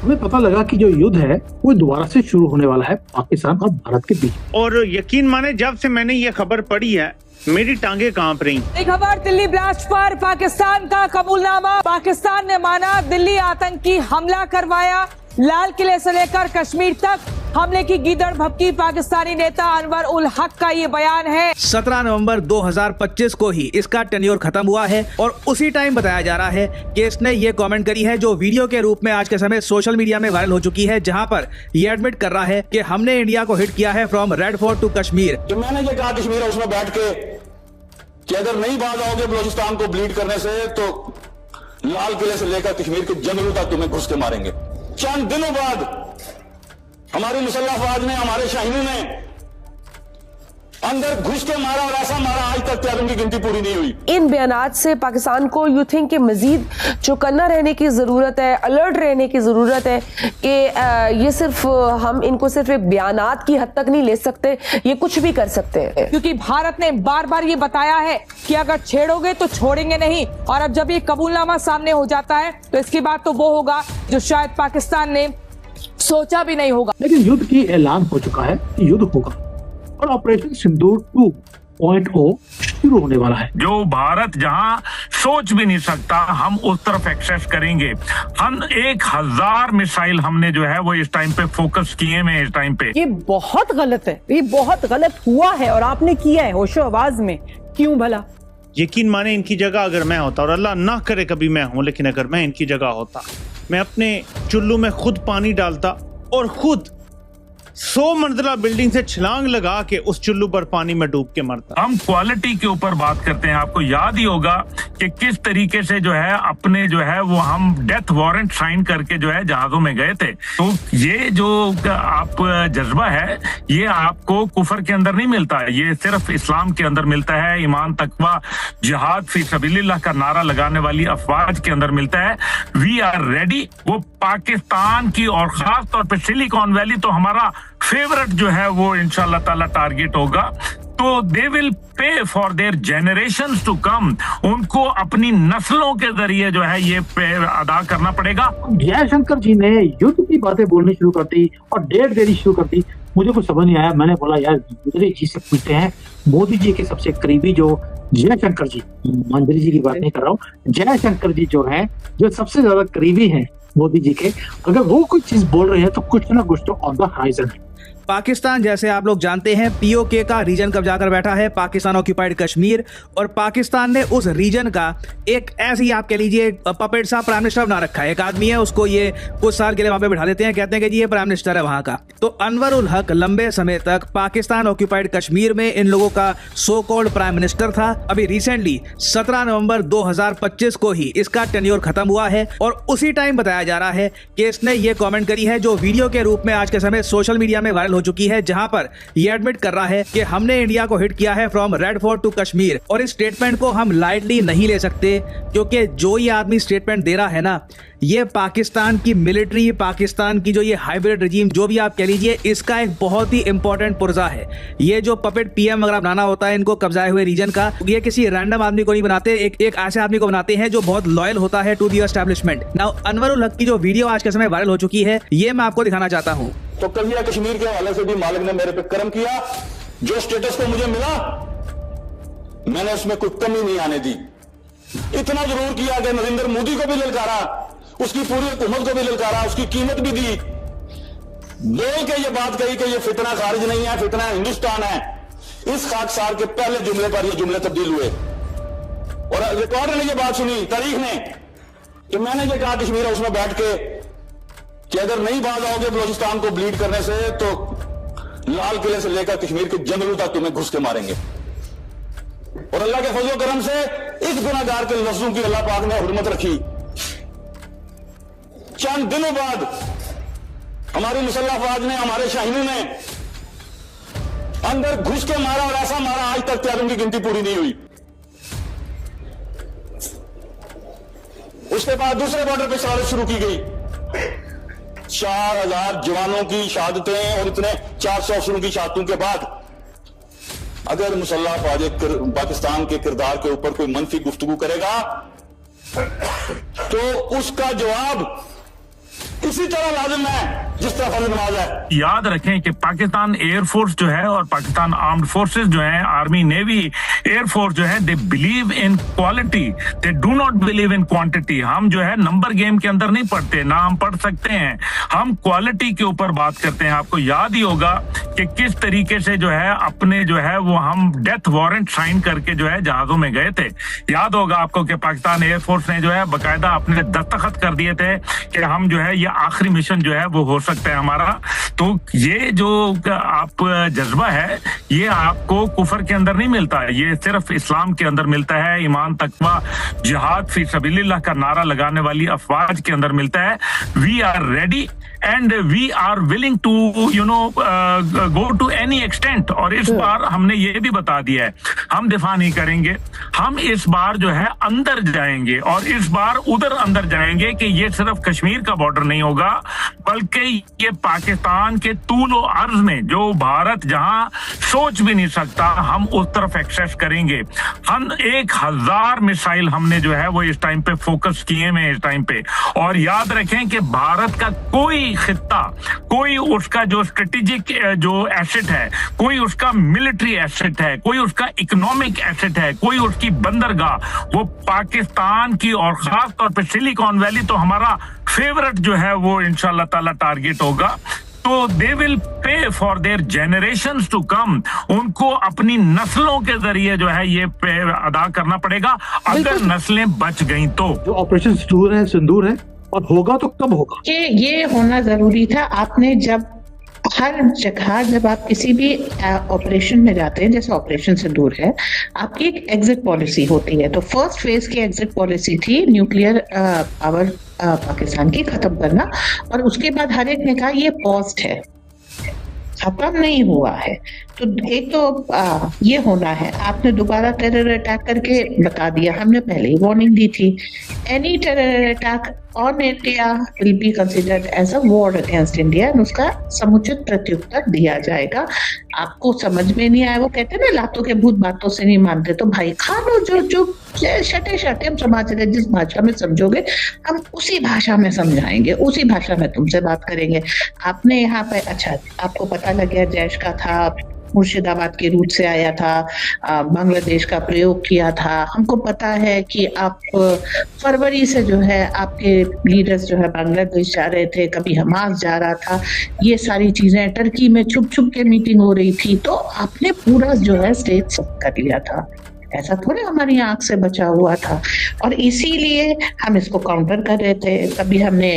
हमें पता लगा कि जो युद्ध है वो दोबारा से शुरू होने वाला है पाकिस्तान और भारत के बीच। और यकीन माने जब से मैंने ये खबर पढ़ी है मेरी टांगे कांप रही। एक खबर दिल्ली ब्लास्ट पर पाकिस्तान का कबूलनामा। पाकिस्तान ने माना दिल्ली आतंकी हमला करवाया। लाल किले से लेकर कश्मीर तक हमले की गीदड़ भभकी। पाकिस्तानी नेता अनवर उल हक का ये बयान है। 17 नवंबर 2025 को ही इसका टेन्योर खत्म हुआ है और उसी टाइम बताया जा रहा है कि इसने ये कमेंट करी है जो वीडियो के रूप में आज के समय सोशल मीडिया में वायरल हो चुकी है, जहां पर ये एडमिट कर रहा है कि हमने इंडिया को हिट किया है from Red Fort to Kashmir. जो मैंने ये कहा कश्मीर हाउस में बैठ के कि अगर नहीं बाज आओगे बलूचिस्तान को ब्लीड करने से तो लाल किले से लेकर कश्मीर के जंगलों तक तुम्हें घुस के मारेंगे। चंद दिनों बाद हमारी मुसल्लह अफवाज ने, हमारे शाहीनों ने अंदर घुस के मारा और ऐसा मारा आज तक त्यागों की गिनती पूरी नहीं हुई। इन बयानात से पाकिस्तान को यू थिंक कि मजीद चौकन्ना रहने की जरूरत है, अलर्ट रहने की जरूरत है कि ये सिर्फ हम इनको सिर्फ बयानात की हद तक नहीं ले सकते, ये कुछ भी कर सकते हैं। क्योंकि भारत ने बार बार ये बताया है कि अगर छेड़ोगे तो छोड़ेंगे नहीं। और अब जब ये कबूलनामा सामने हो जाता है तो इसकी बात तो वो होगा जो शायद पाकिस्तान ने सोचा भी नहीं होगा। लेकिन युद्ध की ऐलान हो चुका है कि युद्ध होगा और ऑपरेशन सिंदूर 2.0 शुरू होने वाला है। जो भारत जहां सोच भी नहीं सकता हम उस तरफ एक्सेस करेंगे। हम 1000 मिसाइल हमने जो है वो इस टाइम पे फोकस किए में इस टाइम पे। ये बहुत गलत है, ये बहुत गलत हुआ है और आपने किया है होशो आवाज में। क्यों भला? यकीन माने इनकी जगह अगर मैं होता, और अल्लाह ना करे कभी मैं हूं, लेकिन अगर मैं इनकी जगह होता मैं अपने चुल्लू में खुद पानी डालता और खुद 100 मंजिला बिल्डिंग से छलांग लगा के उस चुल्लू पर पानी में डूब के मरता। हम क्वालिटी के ऊपर बात करते हैं। आपको याद ही होगा कि किस तरीके से जो है अपने जो है वो हम डेथ वारंट साइन करके जो है जहाजों में गए थे। तो ये जो आप जज्बा है ये आपको कुफर के अंदर नहीं मिलता है, ये सिर्फ इस्लाम के अंदर मिलता है। ईमान, तकवा, जिहाद फी सबीलिल्लाह का नारा लगाने वाली अफवाज के अंदर मिलता है। We are ready. वो पाकिस्तान की और खास तौर पे सिलिकॉन वैली तो हमारा फेवरेट जो है वो इंशाल्लाह ताला टारगेट होगा। तो they will pay for their generations to come. उनको अपनी नस्लों के जरिए जो है ये पे अदा करना पड़ेगा। जयशंकर जी ने युद्ध की बातें बोलनी शुरू कर दी और डेट देनी शुरू कर दी। मुझे कुछ समझ नहीं आया। मैंने बोला यार मोदी जी से पूछते हैं। मोदी जी के सबसे करीबी जो जयशंकर जी, मंत्री जी की बात नहीं कर रहा हूँ, जयशंकर जी जो है, जो सबसे ज्यादा करीबी है मोदी जी के, अगर वो कोई चीज बोल रहे हैं तो कुछ ना कुछ तो ऑन द हाइजन है। पाकिस्तान जैसे आप लोग जानते हैं पीओके का रीजन कब्जा कर बैठा है, पाकिस्तान ऑक्यूपाइड कश्मीर, और पाकिस्तान ने उस रीजन का एक ऐसी आप कह लीजिए पपेट सा प्राइम मिनिस्टर बना रखा है। एक आदमी है, उसको ये कुछ साल के लिए वहां पे बिठा देते हैं, कहते हैं कि जी ये प्राइम मिनिस्टर है वहां का। तो अनवर उल हक लंबे समय तक पाकिस्तान ऑक्यूपाइड कश्मीर में इन लोगों का सो कॉल्ड प्राइम मिनिस्टर था। अभी रिसेंटली 17 नवंबर 2025 को ही इसका टेन्योर खत्म हुआ है और उसी टाइम बताया जा रहा है कि इसने ये कमेंट करी है जो वीडियो के रूप में आज के समय सोशल मीडिया में वायरल हो चुकी है, जहां पर ये एडमिट कर रहा है कि हमने इंडिया को हिट किया है from Red Fort to Kashmir. और इस स्टेटमेंट को हम लाइटली नहीं ले सकते क्योंकि जो ये आदमी स्टेटमेंट दे रहा है ना, ये पाकिस्तान की मिलिट्री, पाकिस्तान की जो ये हाइब्रिड रजीम जो भी आप कह लीजिए, इसका एक बहुत ही इंपॉर्टेंट पुर्जा है। ये जो पपेट पीएम वगैरह बनाना होता है इनको कब्जाए हुए रीजन का, ये किसी रैंडम आदमी को नहीं बनाते, एक ऐसे आदमी को बनाते हैं जो बहुत लॉयल होता है to the establishment. Now Anwar ul Haq की जो वीडियो आज के समय वायरल हो चुकी है, ये मैं आपको दिखाना चाहता हूँ। तो कलिया कश्मीर के हवाले से भी मालिक ने मेरे पे कर्म किया। जो स्टेटस को मुझे मिला मैंने उसमें कोई कमी नहीं आने दी। इतना जरूर किया कि नरेंद्र मोदी को भी ललकारा, उसकी पूरी हुकूमत को भी ललकारा, उसकी कीमत भी दी, बोल के ये बात कही कि ये फितना खारिज नहीं है, फितना हिंदुस्तान है। इस खाकसार के पहले जुमले पर ये जुमले तब्दील हुए और रिकॉर्ड ने ये बात सुनी, तारीख ने, कि मैंने ये कहा कश्मीर हाउस में बैठ के कि अगर नहीं बाज आओगे बलूचिस्तान को ब्लीड करने से तो लाल किले से लेकर कश्मीर के जंगलों तक तुम्हें घुस के मारेंगे। और अल्लाह के फजल करम से इस गुनाहगार के लफ्जों की अल्लाह पाक ने हुर्मत रखी। चंद दिनों बाद हमारी मुसल्लह अफवाज ने, हमारे शाहीनों ने अंदर घुस के मारा और ऐसा मारा आज तक त्यागों की गिनती पूरी नहीं हुई। उसके बाद दूसरे बॉर्डर पर शहादत शुरू की गई। 4000 जवानों की शहादतें और इतने 400 अफसरों की शहादतों के बाद अगर मुसल्लह अफवाज पाकिस्तान के किरदार के ऊपर कोई मनफी गुफ्तगू करेगा तो उसका जवाब इसी तरह लाजिम है जिस तरह फर्ज नमाज है। याद रखें कि पाकिस्तान एयरफोर्स जो है और पाकिस्तान आर्म्ड फोर्सेस जो है, आर्मी, नेवी, एयरफोर्स जो है, they believe in quality, they do not believe in quantity. हम जो है नंबर गेम के अंदर नहीं पढ़ते, ना हम पढ़ सकते हैं, हम क्वालिटी के ऊपर बात करते हैं। आपको याद ही होगा कि किस तरीके से जो है अपने जो है वो हम डेथ वारंट साइन करके जो है जहाजों में गए थे। याद होगा आपको कि पाकिस्तान एयरफोर्स ने जो है बाकायदा अपने दस्तखत कर दिए थे कि हम जो है ये आखिरी मिशन जो है वो हो सकता है हमारा। तो ये जो आप जज्बा है ये आपको कुफर के अंदर नहीं मिलता है, ये सिर्फ इस्लाम के अंदर मिलता है। ईमान, तकवा, जिहाद फी सबीलिल्लाह का नारा लगाने वाली अफवाज के अंदर मिलता है। We are ready and we are willing to go to any extent. और इस बार हमने ये भी बता दिया है हम दिफा नहीं करेंगे, हम इस बार जो है अंदर जाएंगे और इस बार उधर अंदर जाएंगे कि ये सिर्फ कश्मीर का बॉर्डर नहीं होगा बल्कि ये पाकिस्तान के तूलो अर्ज में जो भारत जहां सोच भी नहीं सकता हम उस तरफ एक्सेस करेंगे। हम 1000 मिसाइल हमने जो है वो इस टाइम पे फोकस किए हैं इस टाइम पे। और याद रखें कि भारत का कोई खित्ता, कोई उसका जो स्ट्रेटेजिक जो एसेट है, कोई उसका मिलिट्री एसेट है, कोई उसका इकोनॉमिक एसेट है, कोई उसकी बंदरगाह, वो पाकिस्तान की और खास तौर पे सिलिकॉन वैली तो हमारा फेवरेट जो है वो इंशाल्लाह ताला टारगेट होगा। तो they will pay for their generations to come. उनको अपनी नस्लों के जरिए जो है ये पे अदा करना पड़ेगा अगर नस्लें बच गई तो। जो ऑपरेशन सिंदूर है और होगा तो कब होगा? ये होना जरूरी था। आपने जब हर जगह जब आप किसी भी ऑपरेशन में जाते हैं, जैसे ऑपरेशन सिंदूर है, आपकी एक एग्जिट पॉलिसी होती है। तो फर्स्ट फेज की एग्जिट पॉलिसी थी न्यूक्लियर पावर पाकिस्तान की खत्म करना, और उसके बाद हर एक ने कहा ये पॉज्ड है, खत्म नहीं हुआ है। तो एक तो ये होना है। आपने दोबारा टेरर अटैक करके बता दिया, हमने पहले ही वार्निंग दी थी, any terror attack on India will be considered as a war against India, उसका समुचित प्रत्युत्तर दिया जाएगा। आपको समझ में नहीं आया, वो कहते हैं ना लातों के भूत बातों से नहीं मानते, तो भाई खा लो जो शटे शटे हम समाज रहे, जिस भाषा में समझोगे हम उसी भाषा में समझाएंगे, उसी भाषा में तुमसे बात करेंगे। आपने यहाँ पे अच्छा आपको पता लग गया जैश का था, मुर्शिदाबाद के रूट से आया था, बांग्लादेश का प्रयोग किया था। हमको पता है कि आप फरवरी से जो है आपके लीडर्स जो है बांग्लादेश जा रहे थे, कभी हमास जा रहा था, ये सारी चीजें टर्की में छुप छुप के मीटिंग हो रही थी। तो आपने पूरा जो है स्टेज सब कर लिया था, ऐसा थोड़े हमारी आंख से बचा हुआ था। और इसीलिए हम इसको काउंटर कर रहे थे। कभी हमने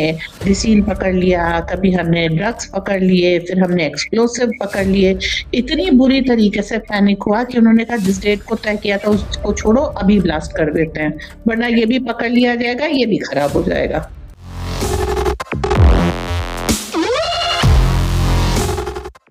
रिसील पकड़ लिया, कभी हमने ड्रग्स पकड़ लिए, फिर हमने एक्सप्लोसिव पकड़ लिए। इतनी बुरी तरीके से पैनिक हुआ कि उन्होंने कहा जिस डेट को तय किया था उसको छोड़ो, अभी ब्लास्ट कर देते हैं, वरना ये भी पकड़ लिया जाएगा, ये भी खराब हो जाएगा।